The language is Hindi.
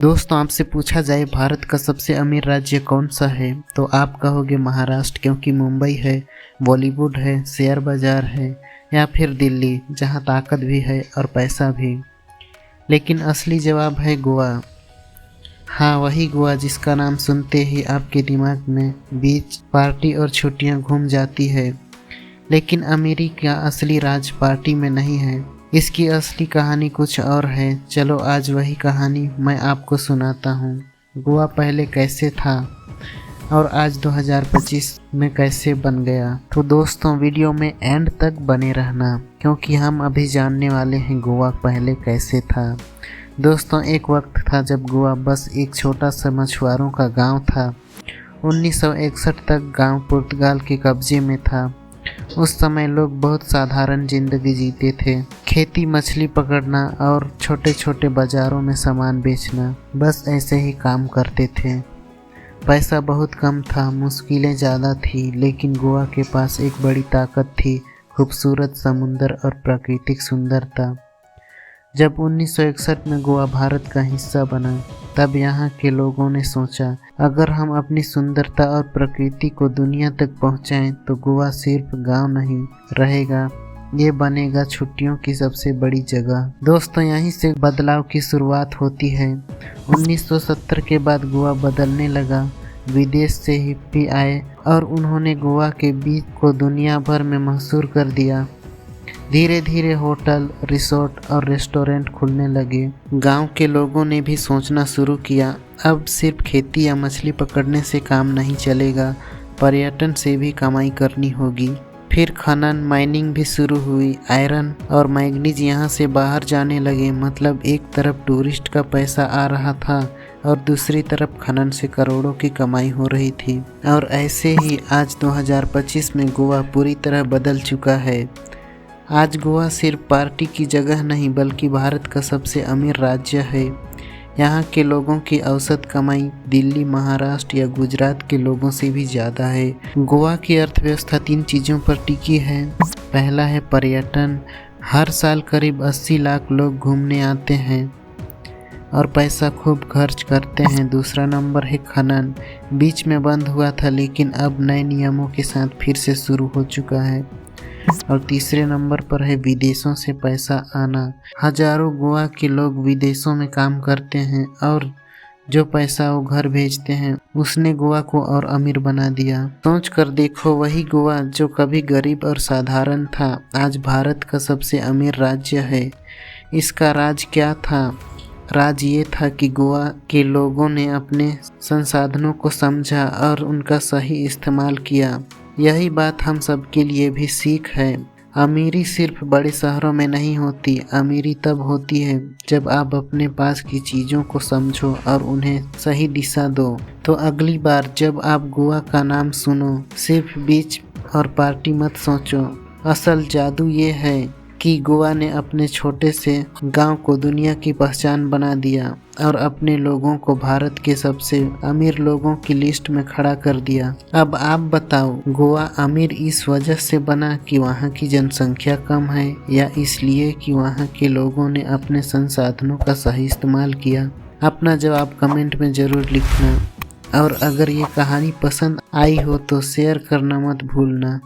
दोस्तों, आपसे पूछा जाए भारत का सबसे अमीर राज्य कौन सा है तो आप कहोगे महाराष्ट्र, क्योंकि मुंबई है, बॉलीवुड है, शेयर बाजार है, या फिर दिल्ली जहां ताकत भी है और पैसा भी। लेकिन असली जवाब है गोवा। हाँ, वही गोवा जिसका नाम सुनते ही आपके दिमाग में बीच, पार्टी और छुट्टियां घूम जाती है। लेकिन अमीरी का असली राज पार्टी में नहीं है, इसकी असली कहानी कुछ और है। चलो आज वही कहानी मैं आपको सुनाता हूँ। गोवा पहले कैसे था और आज 2025 में कैसे बन गया। तो दोस्तों, वीडियो में एंड तक बने रहना, क्योंकि हम अभी जानने वाले हैं गोवा पहले कैसे था। दोस्तों, एक वक्त था जब गोवा बस एक छोटा सा मछुआरों का गांव था। 1961 तक गांव पुर्तगाल के कब्जे में था। उस समय लोग बहुत साधारण जिंदगी जीते थे। खेती, मछली पकड़ना और छोटे छोटे बाजारों में सामान बेचना, बस ऐसे ही काम करते थे। पैसा बहुत कम था, मुश्किलें ज़्यादा थी, लेकिन गोवा के पास एक बड़ी ताकत थी, खूबसूरत समुंदर और प्राकृतिक सुंदरता। जब 1961 में गोवा भारत का हिस्सा बना, तब यहाँ के लोगों ने सोचा, अगर हम अपनी सुंदरता और प्रकृति को दुनिया तक पहुँचाएं तो गोवा सिर्फ गांव नहीं रहेगा, ये बनेगा छुट्टियों की सबसे बड़ी जगह। दोस्तों, यहीं से बदलाव की शुरुआत होती है। 1970 के बाद गोवा बदलने लगा। विदेश से हिप्पी आए और उन्होंने गोवा के बीच को दुनिया भर में मशहूर कर दिया। धीरे धीरे होटल, रिसोर्ट और रेस्टोरेंट खुलने लगे। गांव के लोगों ने भी सोचना शुरू किया, अब सिर्फ खेती या मछली पकड़ने से काम नहीं चलेगा, पर्यटन से भी कमाई करनी होगी। फिर खनन, माइनिंग भी शुरू हुई। आयरन और मैग्नीज यहाँ से बाहर जाने लगे। मतलब एक तरफ टूरिस्ट का पैसा आ रहा था और दूसरी तरफ खनन से करोड़ों की कमाई हो रही थी। और ऐसे ही आज 2025 में गोवा पूरी तरह बदल चुका है। आज गोवा सिर्फ पार्टी की जगह नहीं, बल्कि भारत का सबसे अमीर राज्य है। यहाँ के लोगों की औसत कमाई दिल्ली, महाराष्ट्र या गुजरात के लोगों से भी ज़्यादा है। गोवा की अर्थव्यवस्था 3 चीज़ों पर टिकी है। पहला है पर्यटन। हर साल करीब 80 लाख लोग घूमने आते हैं और पैसा खूब खर्च करते हैं। दूसरा नंबर है खनन। बीच में बंद हुआ था, लेकिन अब नए नियमों के साथ फिर से शुरू हो चुका है। और तीसरे नंबर पर है विदेशों से पैसा आना। हजारों गोवा के लोग विदेशों में काम करते हैं और जो पैसा वो घर भेजते हैं, उसने गोवा को और अमीर बना दिया। सोच कर देखो, वही गोवा जो कभी गरीब और साधारण था, आज भारत का सबसे अमीर राज्य है। इसका राज क्या था? राज ये था कि गोवा के लोगों ने अपने संसाधनों को समझा और उनका सही इस्तेमाल किया। यही बात हम सब के लिए भी सीख है। अमीरी सिर्फ बड़े शहरों में नहीं होती। अमीरी तब होती है जब आप अपने पास की चीज़ों को समझो और उन्हें सही दिशा दो। तो अगली बार जब आप गोवा का नाम सुनो, सिर्फ बीच और पार्टी मत सोचो। असल जादू ये है कि गोवा ने अपने छोटे से गांव को दुनिया की पहचान बना दिया और अपने लोगों को भारत के सबसे अमीर लोगों की लिस्ट में खड़ा कर दिया। अब आप बताओ, गोवा अमीर इस वजह से बना कि वहाँ की जनसंख्या कम है, या इसलिए कि वहाँ के लोगों ने अपने संसाधनों का सही इस्तेमाल किया? अपना जवाब कमेंट में ज़रूर लिखना। और अगर ये कहानी पसंद आई हो तो शेयर करना मत भूलना।